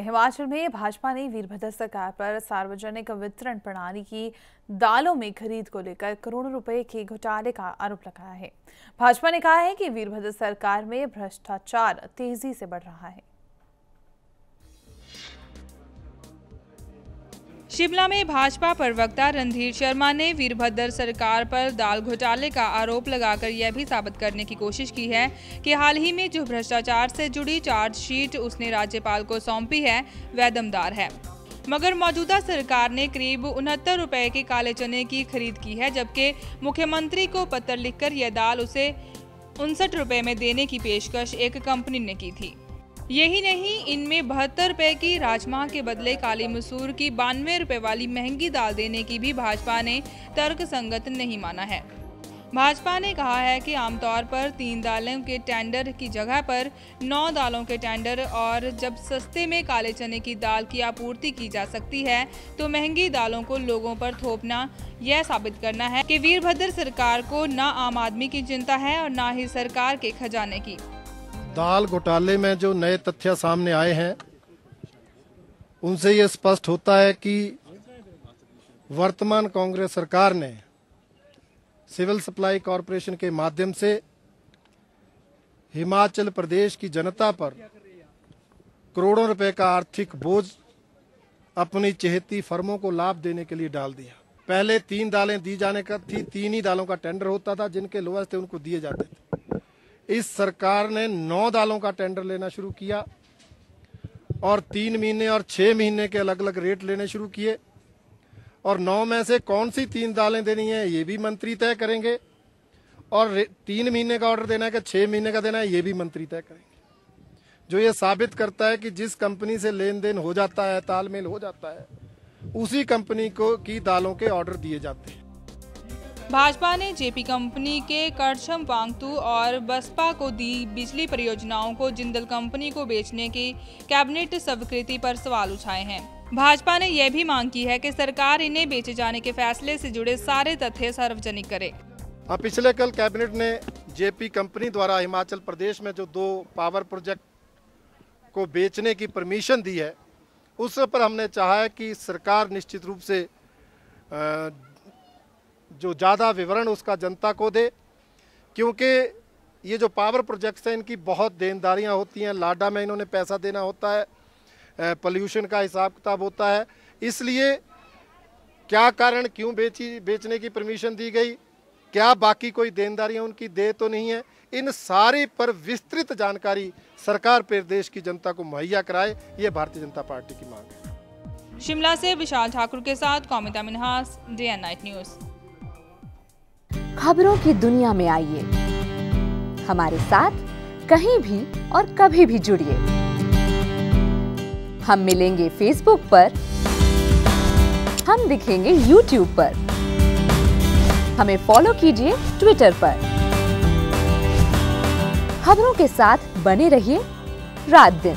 हिमाचल में भाजपा ने वीरभद्र सरकार पर सार्वजनिक वितरण प्रणाली की दालों में खरीद को लेकर करोड़ों रुपए के घोटाले का आरोप लगाया है। भाजपा ने कहा है कि वीरभद्र सरकार में भ्रष्टाचार तेजी से बढ़ रहा है। शिमला में भाजपा प्रवक्ता रणधीर शर्मा ने वीरभद्र सरकार पर दाल घोटाले का आरोप लगाकर यह भी साबित करने की कोशिश की है कि हाल ही में जो भ्रष्टाचार से जुड़ी चार्जशीट उसने राज्यपाल को सौंपी है वह दमदार है, मगर मौजूदा सरकार ने करीब 69 रुपए के काले चने की खरीद की है, जबकि मुख्यमंत्री को पत्र लिखकर यह दाल उसे 59 रुपए में देने की पेशकश एक कंपनी ने की थी। यही नहीं, इनमें 72 रुपए की राजमा के बदले काली मसूर की 92 रुपए वाली महंगी दाल देने की भी भाजपा ने तर्क संगत नहीं माना है। भाजपा ने कहा है कि आमतौर पर 3 दालों के टेंडर की जगह पर 9 दालों के टेंडर, और जब सस्ते में काले चने की दाल की आपूर्ति की जा सकती है तो महंगी दालों को लोगों पर थोपना यह साबित करना है कि वीरभद्र सरकार को न आम आदमी की चिंता है और न ही सरकार के खजाने की। दाल घोटाले में जो नए तथ्य सामने आए हैं उनसे ये स्पष्ट होता है कि वर्तमान कांग्रेस सरकार ने सिविल सप्लाई कॉरपोरेशन के माध्यम से हिमाचल प्रदेश की जनता पर करोड़ों रुपए का आर्थिक बोझ अपनी चहेती फर्मों को लाभ देने के लिए डाल दिया। पहले 3 दालें दी जाने का थी, 3 ही दालों का टेंडर होता था, जिनके लोएस्ट थे उनको दिए जाते थे। इस सरकार ने 9 दालों का टेंडर लेना शुरू किया और 3 महीने और 6 महीने के अलग अलग रेट लेने शुरू किए, और 9 में से कौन सी 3 दालें देनी है ये भी मंत्री तय करेंगे, और 3 महीने का ऑर्डर देना है कि 6 महीने का देना है ये भी मंत्री तय करेंगे। जो ये साबित करता है कि जिस कंपनी से लेन देन हो जाता है, तालमेल हो जाता है, उसी कंपनी को की दालों के ऑर्डर दिए जाते हैं। भाजपा ने जेपी कंपनी के करछम वांगतू और बसपा को दी बिजली परियोजनाओं को जिंदल कंपनी को बेचने की कैबिनेट स्वीकृति पर सवाल उठाए हैं। भाजपा ने यह भी मांग की है कि सरकार इन्हें बेचे जाने के फैसले से जुड़े सारे तथ्य सार्वजनिक करे। पिछले कल कैबिनेट ने जेपी कंपनी द्वारा हिमाचल प्रदेश में जो 2 पावर प्रोजेक्ट को बेचने की परमिशन दी है, उस पर हमने चाहा है कि सरकार निश्चित रूप से जो ज़्यादा विवरण उसका जनता को दे, क्योंकि ये जो पावर प्रोजेक्ट्स हैं इनकी बहुत देनदारियां होती हैं। लाडा में इन्होंने पैसा देना होता है, पोल्यूशन का हिसाब किताब होता है, इसलिए क्या कारण क्यों बेचने की परमिशन दी गई, क्या बाकी कोई देनदारियां उनकी दे तो नहीं है, इन सारी पर विस्तृत जानकारी सरकार प्रदेश की जनता को मुहैया कराए, ये भारतीय जनता पार्टी की मांग है। शिमला से विशाल ठाकुर के साथ Kaumita Minhas, day and night news. खबरों की दुनिया में आइए, हमारे साथ कहीं भी और कभी भी जुड़िए। हम मिलेंगे फेसबुक पर, हम दिखेंगे यूट्यूब पर, हमें फॉलो कीजिए ट्विटर पर। खबरों के साथ बने रहिए रात दिन।